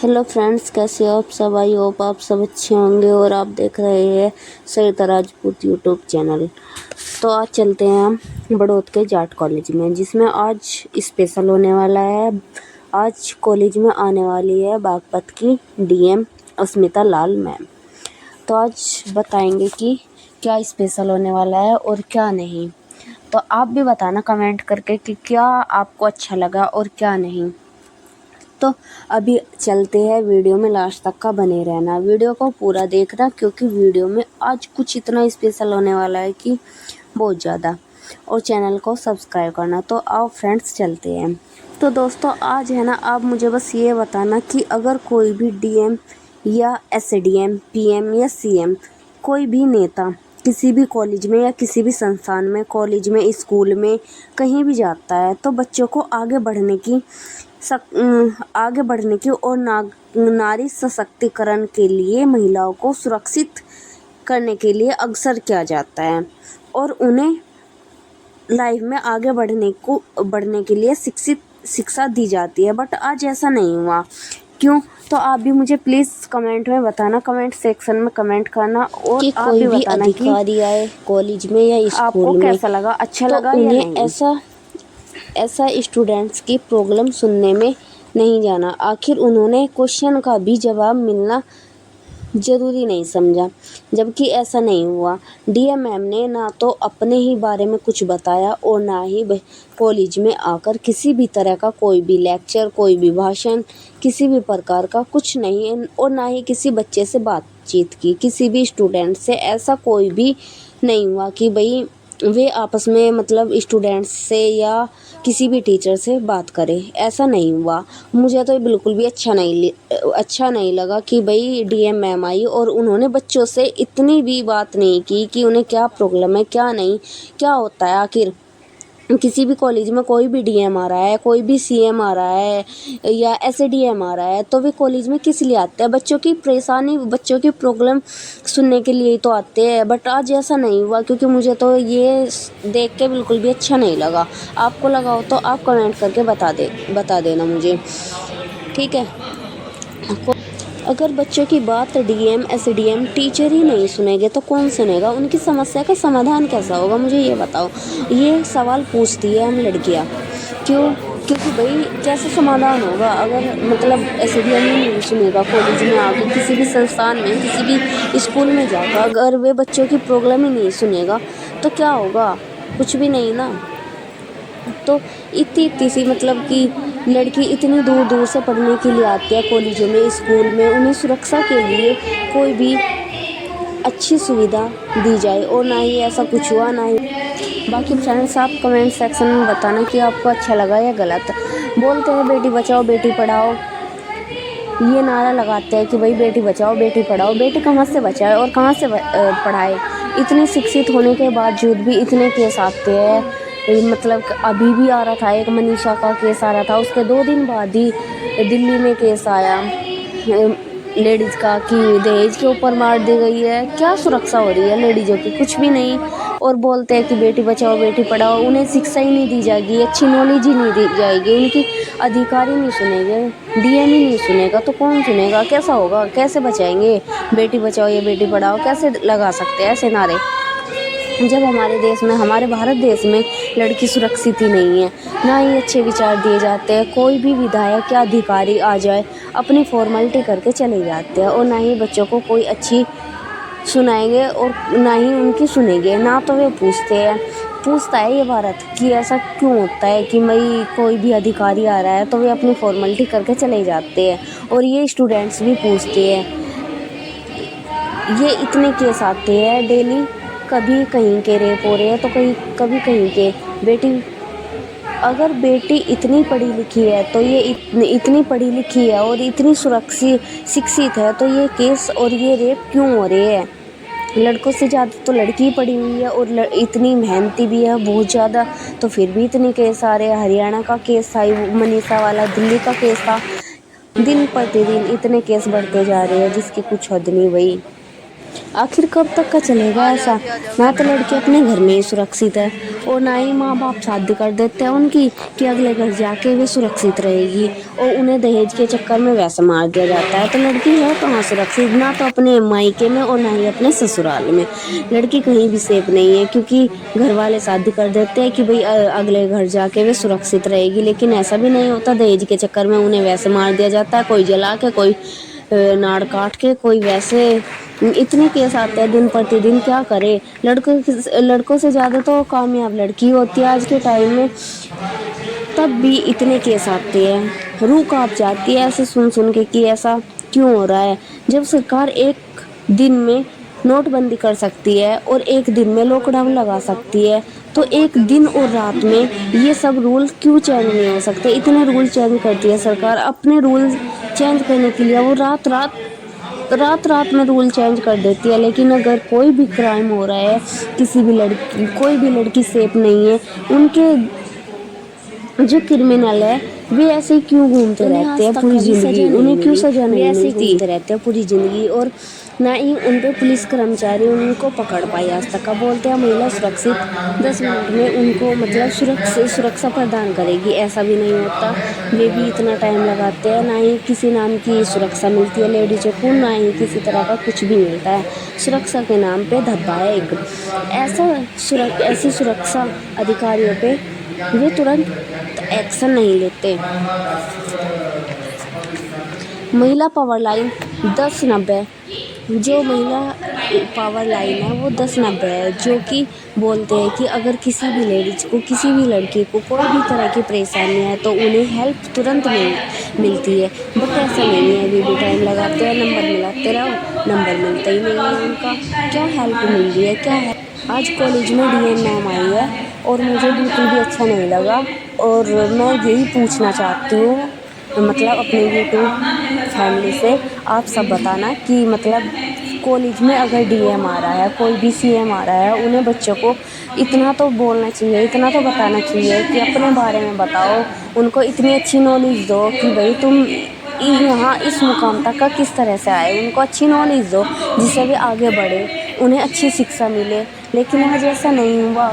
Hello friends, कैसे हो आप सब। आई होप आप सब अच्छे होंगे और आप देख रहे हैं सरिता राजपूत यूट्यूब चैनल। तो आज चलते हैं हम बड़ौद के जाट कॉलेज में, जिसमें आज स्पेशल होने वाला है। आज कॉलेज में आने वाली है बागपत की डीएम अस्मिता लाल मैम। तो आज बताएंगे कि क्या स्पेशल होने वाला है और क्या नहीं। तो आप भी बताना कमेंट करके कि क्या आपको अच्छा लगा और क्या नहीं। तो अभी चलते हैं वीडियो में, लास्ट तक का बने रहना, वीडियो को पूरा देखना, क्योंकि वीडियो में आज कुछ इतना स्पेशल होने वाला है कि बहुत ज़्यादा। और चैनल को सब्सक्राइब करना। तो आओ फ्रेंड्स चलते हैं। तो दोस्तों आज है ना, आप मुझे बस ये बताना कि अगर कोई भी डीएम या एसडीएम, पीएम या सीएम, कोई भी नेता किसी भी कॉलेज में या किसी भी संस्थान में, कॉलेज में, स्कूल में, कहीं भी जाता है तो बच्चों को आगे बढ़ने की और नारी सशक्तिकरण के लिए, महिलाओं को सुरक्षित करने के लिए अग्रसर किया जाता है और उन्हें लाइफ में आगे बढ़ने के लिए शिक्षा दी जाती है। बट आज ऐसा नहीं हुआ, क्यों? तो आप भी मुझे प्लीज़ कमेंट में बताना, कमेंट सेक्शन में कमेंट करना, और कि आप कोई भी भी बताना अधिकारी आए कॉलेज में या कि आपको स्कूल में कैसा लगा, अच्छा तो लगा या उन्हें नहीं। ऐसा स्टूडेंट्स की प्रॉब्लम सुनने में नहीं जाना। आखिर उन्होंने क्वेश्चन का भी जवाब मिलना ज़रूरी नहीं समझा, जबकि ऐसा नहीं हुआ। डीएम मैम ने ना तो अपने ही बारे में कुछ बताया और ना ही कॉलेज में आकर किसी भी तरह का कोई भी लेक्चर, कोई भी भाषण, किसी भी प्रकार का कुछ नहीं, और ना ही किसी बच्चे से बातचीत की, किसी भी स्टूडेंट से। ऐसा कोई भी नहीं हुआ कि भाई वे आपस में, मतलब स्टूडेंट्स से या किसी भी टीचर से बात करें, ऐसा नहीं हुआ। मुझे तो ये बिल्कुल भी अच्छा नहीं लगा कि भाई डीएम मैम आई और उन्होंने बच्चों से इतनी भी बात नहीं की कि उन्हें क्या प्रॉब्लम है, क्या नहीं, क्या होता है। आखिर किसी भी कॉलेज में कोई भी डीएम आ रहा है, कोई भी सीएम आ रहा है या एसडीएम आ रहा है, तो वे कॉलेज में किस लिए आते हैं? बच्चों की परेशानी, बच्चों की प्रॉब्लम सुनने के लिए ही तो आते हैं। बट आज ऐसा नहीं हुआ, क्योंकि मुझे तो ये देख के बिल्कुल भी अच्छा नहीं लगा। आपको लगा हो तो आप कमेंट करके बता देना मुझे, ठीक है। अगर बच्चों की बात डीएम, एसडीएम, टीचर ही नहीं सुनेंगे तो कौन सुनेगा? उनकी समस्या का समाधान कैसा होगा, मुझे ये बताओ। ये सवाल पूछती है हम लड़कियां। क्यों? क्योंकि भाई कैसे समाधान होगा अगर, मतलब एसडीएम ही नहीं सुनेगा कॉलेज में आके, किसी भी संस्थान में, किसी भी स्कूल में जाकर अगर वे बच्चों की प्रॉब्लम ही नहीं सुनेगा तो क्या होगा? कुछ भी नहीं ना। तो इतनी सी, मतलब कि लड़की इतनी दूर दूर से पढ़ने के लिए आती है कॉलेजों में, स्कूल में, उन्हें सुरक्षा के लिए कोई भी अच्छी सुविधा दी जाए, और ना ही ऐसा कुछ हुआ, ना ही। बाकी फ्रेंड्स आप कमेंट सेक्शन में बताना कि आपको अच्छा लगा या गलत। बोलते हैं बेटी बचाओ बेटी पढ़ाओ, ये नारा लगाते हैं कि भाई बेटी बचाओ बेटी पढ़ाओ। बेटी कहाँ से बचाए और कहाँ से पढ़ाए? इतनी शिक्षित होने के बावजूद भी इतने केस आते हैं। मतलब अभी भी आ रहा था, एक मनीषा का केस आ रहा था, उसके 2 दिन बाद ही दिल्ली में केस आया लेडीज़ का कि दहेज के ऊपर मार दी गई है। क्या सुरक्षा हो रही है लेडीज़ों की? कुछ भी नहीं। और बोलते हैं कि बेटी बचाओ बेटी पढ़ाओ, उन्हें शिक्षा ही नहीं दी जाएगी, अच्छी नॉलेज ही नहीं दी जाएगी, उनकी अधिकार ही नहीं सुनेंगे, डीएम ही नहीं सुनेगा तो कौन सुनेगा? कैसा होगा? कैसे बचाएंगे? बेटी बचाओ या बेटी पढ़ाओ कैसे लगा सकते हैं ऐसे नारे, जब हमारे देश में, हमारे भारत देश में लड़की सुरक्षित ही नहीं है, ना ही अच्छे विचार दिए जाते हैं। कोई भी विधायक या अधिकारी आ जाए अपनी फॉर्मेलिटी करके चले जाते हैं, और ना ही बच्चों को कोई अच्छी सुनाएंगे और ना ही उनकी सुनेंगे। ना तो वे पूछता है ये भारत कि ऐसा क्यों होता है कि भाई कोई भी अधिकारी आ रहा है तो वे अपनी फॉर्मेलिटी करके चले जाते हैं, और ये स्टूडेंट्स भी पूछते हैं। ये इतने केस आते हैं डेली, कभी कहीं के रेप हो रहे हैं तो कभी कहीं के। अगर बेटी इतनी पढ़ी लिखी है तो ये इतनी पढ़ी लिखी है और इतनी शिक्षित है तो ये केस और ये रेप क्यों हो रहे हैं? लड़कों से ज़्यादा तो लड़की पढ़ी हुई है और इतनी मेहनती भी है बहुत ज़्यादा, तो फिर भी इतने केस आ रहे हैं। हरियाणा का केस था, मनीषा वाला, दिल्ली का केस था। दिन प्रतिदिन इतने केस बढ़ते जा रहे हैं जिसकी कुछ हद नहीं। वही आखिर कब तक का चलेगा ऐसा? ना तो लड़की अपने घर में ही सुरक्षित है और ना ही माँ बाप शादी कर देते हैं उनकी कि अगले घर जाके वे सुरक्षित रहेगी, और उन्हें दहेज के चक्कर में वैसे मार दिया जाता है। तो लड़की है कहाँ सुरक्षित? ना तो अपने मायके में और ना ही अपने ससुराल में। लड़की कहीं भी सेफ नहीं है, क्योंकि घर वाले शादी कर देते हैं कि भाई अगले घर जाके वे सुरक्षित रहेगी, लेकिन ऐसा भी नहीं होता। दहेज के चक्कर में उन्हें वैसे मार दिया जाता है, कोई जला के, कोई नाड़ काट के, कोई वैसे। इतने केस आते हैं दिन प्रतिदिन, क्या करे। लड़कों से ज्यादा तो कामयाब लड़की होती है आज के टाइम में, तब भी इतने केस आते हैं। रूह कांप जाती है ऐसे सुन सुन के कि ऐसा क्यों हो रहा है। जब सरकार एक दिन में नोटबंदी कर सकती है और एक दिन में लॉकडाउन लगा सकती है, तो एक दिन और रात में ये सब रूल क्यों चेंज नहीं हो सकते? इतने रूल चेंज करती है सरकार। अपने रूल चेंज करने के लिए वो रात रात में रूल चेंज कर देती है। लेकिन अगर कोई भी क्राइम हो रहा है, कोई भी लड़की सेफ नहीं है, उनके जो क्रिमिनल है वे ऐसे ही क्यों घूमते रहते हैं पूरी जिंदगी? उन्हें क्यों सजा नहीं मिलती? ऐसे घूमते रहते हैं पूरी जिंदगी, और ना ही उन पे पुलिस कर्मचारी उनको पकड़ पाए आज तक। का बोलते हैं महिला सुरक्षित, 10 मिनट में उनको मतलब सुरक्षा प्रदान करेगी, ऐसा भी नहीं होता। वे भी इतना टाइम लगाते हैं, ना ही किसी नाम की सुरक्षा मिलती है लेडीजों को, ना ही किसी तरह का कुछ भी मिलता है। सुरक्षा के नाम पे धब्बा है एक। ऐसी सुरक्षा अधिकारियों पे वे तुरंत एक्शन नहीं लेते। महिला पावर लाइन 1090, जो महिला पावर लाइन है वो 1090 है, जो कि बोलते हैं कि अगर किसी भी लेडीज को, किसी भी लड़की को कोई भी तरह की परेशानी है तो उन्हें हेल्प तुरंत मिलती है। बट ऐसा नहीं है, अभी भी टाइम लगाते हैं, नंबर मिलाते रहो, नंबर मिलता ही नहीं है उनका। क्या हेल्प मिल रही है, क्या है? आज कॉलेज में डीएम मैम आई है और मुझे बिल्कुल भी अच्छा नहीं लगा, और मैं यही पूछना चाहती हूँ मतलब अपने यूट्यूब फैमिली से, आप सब बताना कि मतलब कॉलेज में अगर डीएम आ रहा है, कोई भी सीएम आ रहा है, उन्हें बच्चों को इतना तो बोलना चाहिए, इतना तो बताना चाहिए कि अपने बारे में बताओ। उनको इतनी अच्छी नॉलेज दो कि भाई तुम यहाँ इस मुकाम तक का किस तरह से आए। उनको अच्छी नॉलेज दो जिससे वे आगे बढ़े, उन्हें अच्छी शिक्षा मिले। लेकिन आज ऐसा नहीं हुआ।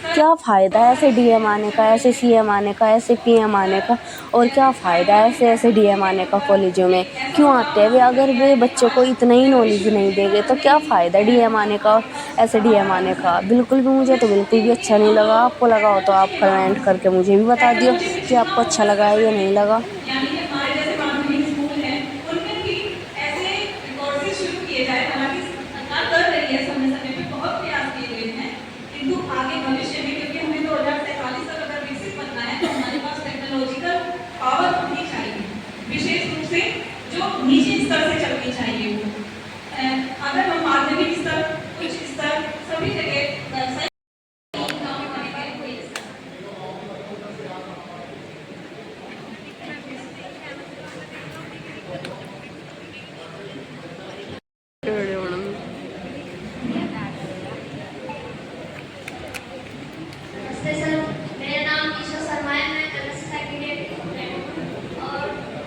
क्या फ़ायदा है ऐसे डीएम आने का, ऐसे सीएम आने का, ऐसे पीएम आने का? और क्या फ़ायदा है ऐसे डीएम आने का? कॉलेजों में क्यों आते हैं वे? अगर वे बच्चों को इतना ही नॉलेज नहीं देंगे तो क्या फ़ायदा डीएम आने का, ऐसे डीएम आने का? बिल्कुल भी, मुझे तो बिल्कुल भी अच्छा नहीं लगा। आपको लगा हो तो आप कमेंट करके मुझे भी बता दियो कि आपको अच्छा लगा है या नहीं लगा। यानी हमारे जैसे माध्यमिक स्कूल हैं उनमें भी ऐसे कोर्सेज शुरू किए जाए। हालांकि सरकार कर रही है, समय समय पे बहुत प्रयास किए गए हैं, किंतु आगे भविष्य में, क्योंकि हमें 2047 तक अगर विकसित बनना है तो हमारे पास टेक्नोलॉजिकल पावर होनी चाहिए, विशेष रूप से जो निजी स्तर से चलनी चाहिए वो। अगर हम माध्यमिक स्तर, उच्च स्तर, सभी जगह नमस्ते सर, मेरा नाम ईशा शर्मा है। मैं कलश सेकेंड ईयर की स्टूडेंट हूँ और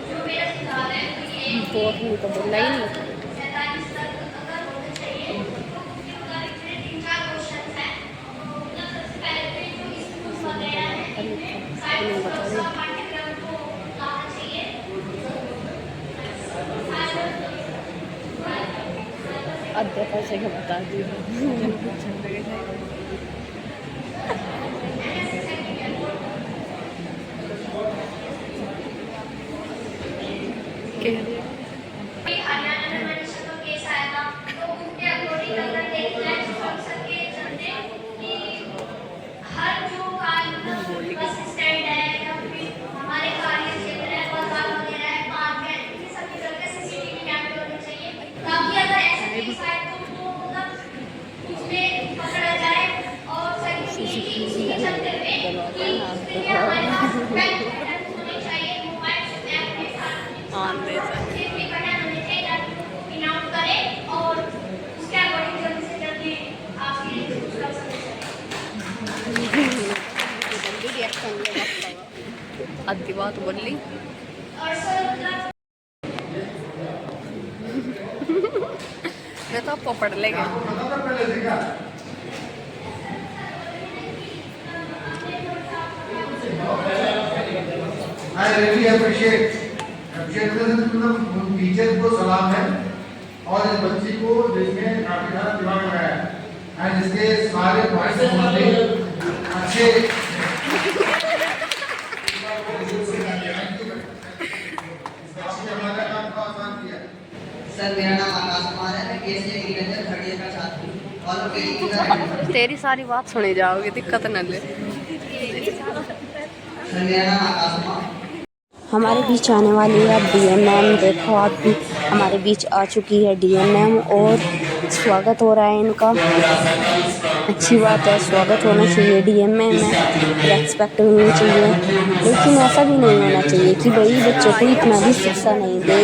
जो मेरा सुझाव है वो ये है कि 47 तक अगर होना चाहिए तो उसके मुताबिक मेरे 3-4 क्वेश्चन हैं। मतलब सबसे पहले तो जो स्कूल वगैरह हैं इनमें साइंस का पाठ्यक्रम को लाना चाहिए। अध्यापक से बता दिया। हरियाणा में मनीषा का केस आया था, तो उसके अकॉर्डिंग अगर देखा जाए तो संसद के चलते कि हर जो मतलब बस स्टैंड है या फिर हमारे कार्य क्षेत्र है, बाजार वगैरह है, पार्क है, इन सभी जगह सीसीटीवी कैमरे होने चाहिए, ताकि अगर ऐसा केस आए तो मतलब उसमें पकड़ा जाए। और सेकंडली कि उसके चलते हुए कि उसके लिए हमारे पास बैंक बैलेंस होने चाहिए, मोबाइल से ऐप के साथ और उसके अकॉर्डिंग जल्दी से जल्दी आपकी आधी बात बोली। और सर मैं तो आपको पढ़ लेगा। I really appreciate मतलब टीचर को सलाम है और इस बच्ची को जिसने काफी सारा दिमाग लगाया है एंड इसके सारे पॉइंट्स अच्छे सर मेरा नाम आकाश कुमार है, मैं बीएससी एग्रीकल्चर थर्ड ईयर का छात्र हूँ और मैं तेरी सारी बात सुनी जाओगी, दिक्कत न ले। सर मेरा नाम आकाश कुमार। हमारे बीच आने वाली है अब डीएम मैम। देखो आप भी हमारे बीच आ चुकी है डीएम मैम और स्वागत हो रहा है इनका। अच्छी बात है, स्वागत होना चाहिए डीएम मैम में, रेस्पेक्ट मिलनी चाहिए। लेकिन ऐसा भी नहीं होना चाहिए कि भाई बच्चों को इतना भी शिक्षा नहीं दे,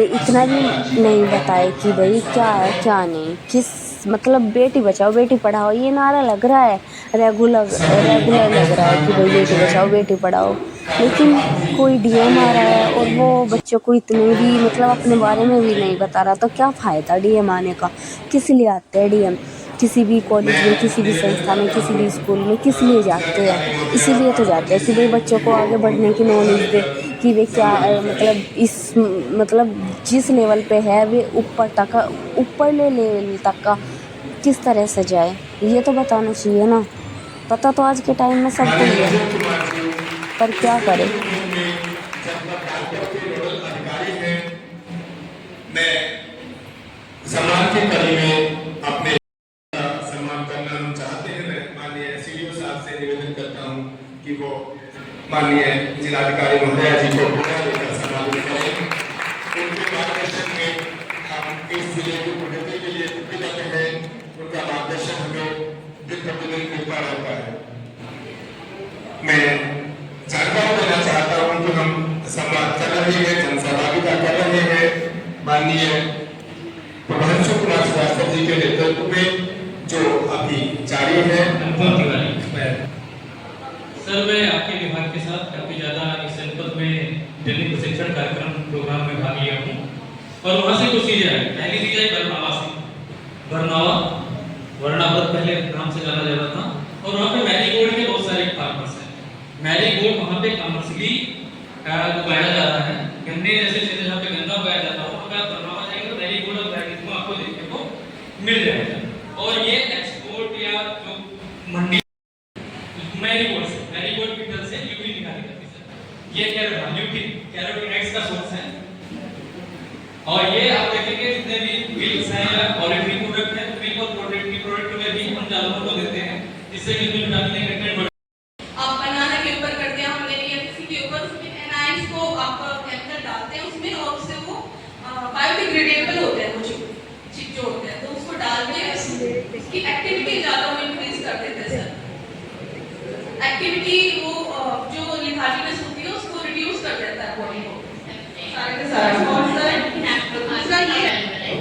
इतना भी नहीं बताए कि भाई क्या है क्या नहीं। किस मतलब बेटी बचाओ बेटी पढ़ाओ ये नारा लग रहा है, रेगुलर लग रहा है कि भाई बेटी बचाओ बेटी पढ़ाओ, लेकिन कोई डीएम आ रहा है और वो बच्चों को इतने भी मतलब अपने बारे में भी नहीं बता रहा। तो क्या फ़ायदा डीएम आने का? किस लिए आते हैं डीएम? किसी भी कॉलेज में, किसी भी संस्था में, किसी भी स्कूल में किस लिए जाते हैं? इसीलिए तो जाते हैं कि भाई बच्चों को आगे बढ़ने की नॉलेज दे कि वे क्या मतलब जिस लेवल पे है वे ऊपर लेवल तक का किस तरह से जाए, ये तो बताना चाहिए ना। पता तो आज के टाइम में सबको ही है, पर क्या करें। मैं सम्मान के कड़ी में अपने सम्मान करना हम चाहते हैं। मैं माननीय सीडीओ साहब से निवेदन करता हूं कि वो माननीय जिलाधिकारी महोदया जी को बुला लेकर सम्मानित करें। उनके मार्गदर्शन में हम इस जिले की प्रगति के लिए प्रतिबद्ध हैं। उनका मार्गदर्शन हमें दिन प्रतिदिन मिलता रहता है। मैं जानकारी देना चाहता हूं कि हम संवाद कर रहे हैं, जनसहभागिता कर रहे हैं माननीय प्रभांशु कुमार श्रीवास्तव जी के नेतृत्व में जो अभी जारी है। सर मैं आपके विभाग के साथ काफी ज्यादा इस जनपद में दिल्ली प्रशिक्षण कार्यक्रम प्रोग्राम में भाग लिया हूँ और वहाँ से कुछ चीजें आई। पहली चीज आई बरनावा से। वर्णावत पहले नाम से जाना जाता था और वहाँ पे मैरीगोल्ड के बहुत सारे फार्मर्स हैं। मैरीगोल्ड वहाँ पे कमर्शियली उगाया जा रहा है। गन्ने जैसे क्षेत्र जहाँ पे गन्ना उगाया जाता है वहाँ पे आप बरनावा जाएंगे तो मैरीगोल्ड और वैरायटी आपको देखने को मिल जाएगा। और ये एक्सपोर्ट या जो मंडी मैरीगोल्ड की तरह से ल्यूटिन निकाली जाती है। ये कैरोटीनॉइड्स का सोर्स है और ये आप देखेंगे जितने भी मिल्क्स हैं या पॉल्ट्री प्रोडक्ट हैं, मिल्क और पोल्ट्री प्रोडक्ट में भी हम जानवरों को देते हैं जिससे कि उसमें विटामिन ए कंटेंट आप बनाना के ऊपर करते हैं, हम लेनी है किसी के ऊपर उसमें एनाइंस को आप केमिकल डालते हैं उसमें और उससे वो बायोडिग्रेडेबल होते हैं, वो चिप जो होते हैं, तो उसको डाल के उसकी एक्टिविटी ज़्यादा वो इंक्रीज कर देते हैं सर। एक्टिविटी वो जो लिथार्जीनेस होती है उसको रिड्यूस कर देता है बॉडी को सारे के सारे। और sir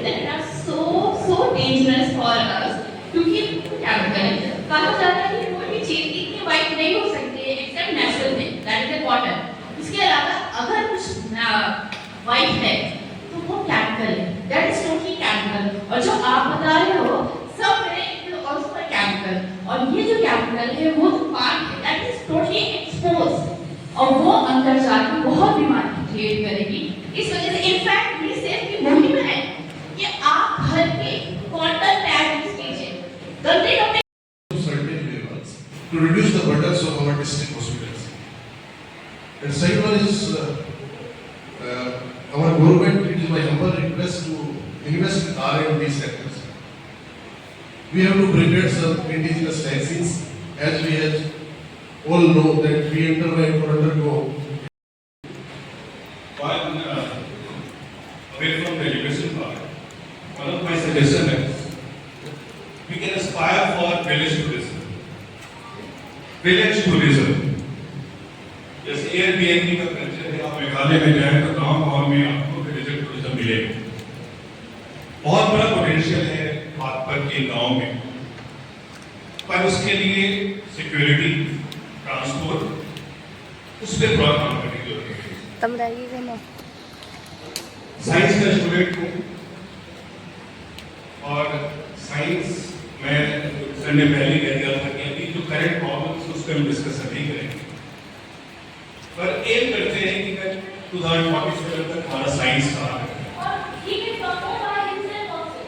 that are so dangerous for us क्योंकि क्या होता है कहा जाता है कि कोई भी चीज इतनी वाइट नहीं हो सकती है except natural thing that is the water. इसके अलावा अगर कुछ वाइट है तो वो केमिकल है, दैट इज टोटली केमिकल। और जो आप बता रहे हो सब में it will also a chemical और ये जो केमिकल है वो जो पार्ट है दैट इज टोटली एक्सपोज और वो अंदर जाकर बहुत बीमारी क्रिएट करेगी। इस वजह से इनफैक्ट मेरी सेफ की मुहिम है कि आप घर के कॉटन पैड यूज कीजिए गंदे कपड़े certain levels to reduce the burdens of our district hospitals. And second one is our government, it is my humble request to invest in R&D sectors. We have to prepare some indigenous vaccines as we have all know that we undergo while away from the education part. One of my suggestions is we can aspire for village tourism. जैसे Airbnb का culture है, आप मेघालय में जाए तो गाँव में आपको विलेज टूरिज्म मिलेगा। बहुत बड़ा पोटेंशियल है बागपत के गाँव में, पर उसके लिए सिक्योरिटी, ट्रांसपोर्ट उस पर थोड़ा काम करने की जरूरत है। तुम रहेगी कि नहीं? साइंस का स्टूडेंट हूँ, मैंने पहले कह दिया था कि अभी जो करंट प्रॉब्लम्स उसको हम डिस्कस नहीं करेंगे, पर एम करते हैं कि 2047 तक हमारा साइंस का और he can perform by himself also.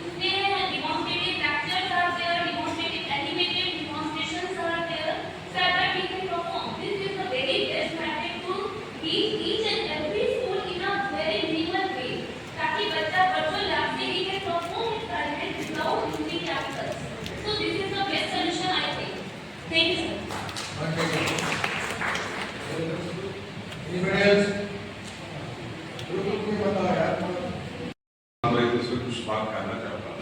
उसने demonstrative lectures are there, demonstrative animated demonstrations are there, so that he can perform. This is the very best method to reach each and every school in a very minimal way, ताकि बच्चा virtual lab से he can perform his talent without using capsules. So this is the best solution I think. Thank you, sir. Anybody else? कोई बताओ यार। मैं इसमें कुछ बात करना चाहता हूँ।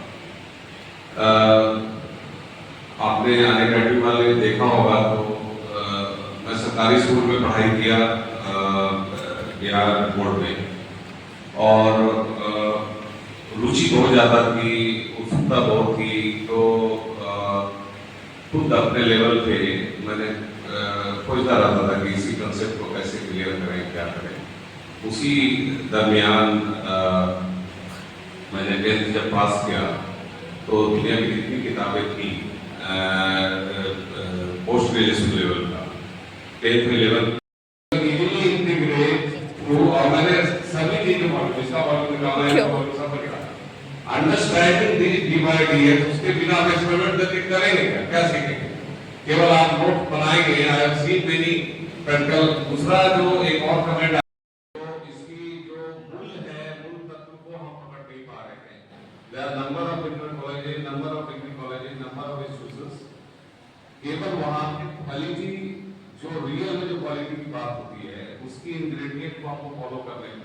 आपने अनअकैडमी वाले देखा होगा तो मैं सरकारी स्कूल में पढ़ाई किया बिहार बोर्ड में, और रुचि बहुत ज़्यादा थी, उत्सुकता बहुत थी, तो खुद अपने लेवल पे मैंने खोजता रहता था कि इसी कंसेप्ट को कैसे क्लियर करें, क्या करें। उसी दरमियान मैंने 10th जब पास किया तो दुनिया की जितनी किताबें थी पोस्ट ग्रेजुएशन लेवल का 10th 11th और मैंने सभी चीजों पर अंडरस्टैंडिंग दिस डिवाइड है, उसके बिना आप एक्सपेरिमेंट करके करेंगे क्या सीखेंगे? केवल आप नोट बनाएंगे। I have seen many practical. दूसरा जो एक और कमेंट, इसकी जो मूल है, मूल तत्व को हम पकड़ नहीं पा रहे हैं। There are number of internet colleges, number of degree colleges, number of institutions. केवल वहां की क्वालिटी, जो रियल में जो क्वालिटी की बात होती है, उसकी इंग्रेडिएंट को आपको फॉलो करने में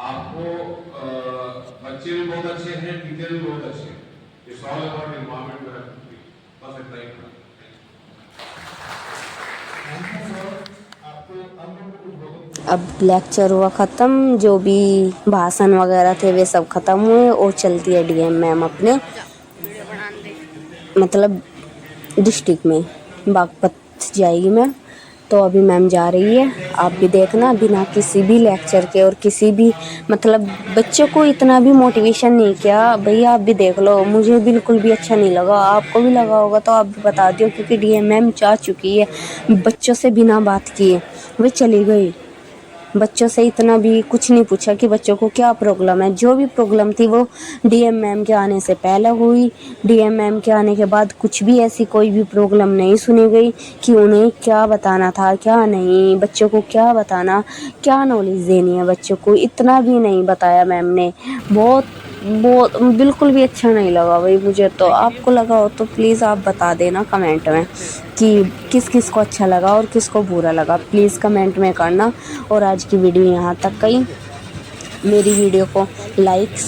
आपको बच्चे भी बहुत अच्छे हैं, टीचर भी बहुत अच्छे हैं। इट्स ऑल अबाउट एनवायरनमेंट में बस इतना ही था। अब लेक्चर हुआ ख़त्म, जो भी भाषण वगैरह थे वे सब ख़त्म हुए और चलती है डीएम मैम अपने मतलब डिस्ट्रिक्ट में बागपत जाएगी मैम। तो अभी मैम जा रही है, आप भी देखना, बिना किसी भी लेक्चर के और किसी भी मतलब बच्चों को इतना भी मोटिवेशन नहीं किया। भैया आप भी देख लो, मुझे बिल्कुल भी अच्छा नहीं लगा, आपको भी लगा होगा तो आप भी बता दियो, क्योंकि डीएम मैम जा चुकी है, बच्चों से बिना बात किए वे चली गई। बच्चों से इतना भी कुछ नहीं पूछा कि बच्चों को क्या प्रॉब्लम है। जो भी प्रॉब्लम थी वो डीएम मैम के आने से पहले हुई, डीएम मैम के आने के बाद कुछ भी ऐसी कोई भी प्रॉब्लम नहीं सुनी गई कि उन्हें क्या बताना था क्या नहीं, बच्चों को क्या बताना, क्या नॉलेज देनी है बच्चों को, इतना भी नहीं बताया मैम ने। बहुत बिल्कुल भी अच्छा नहीं लगा भाई मुझे। तो आपको लगा हो तो प्लीज़ आप बता देना कमेंट में कि किस किस को अच्छा लगा और किसको बुरा लगा, प्लीज़ कमेंट में करना। और आज की वीडियो यहाँ तक गई। मेरी वीडियो को लाइक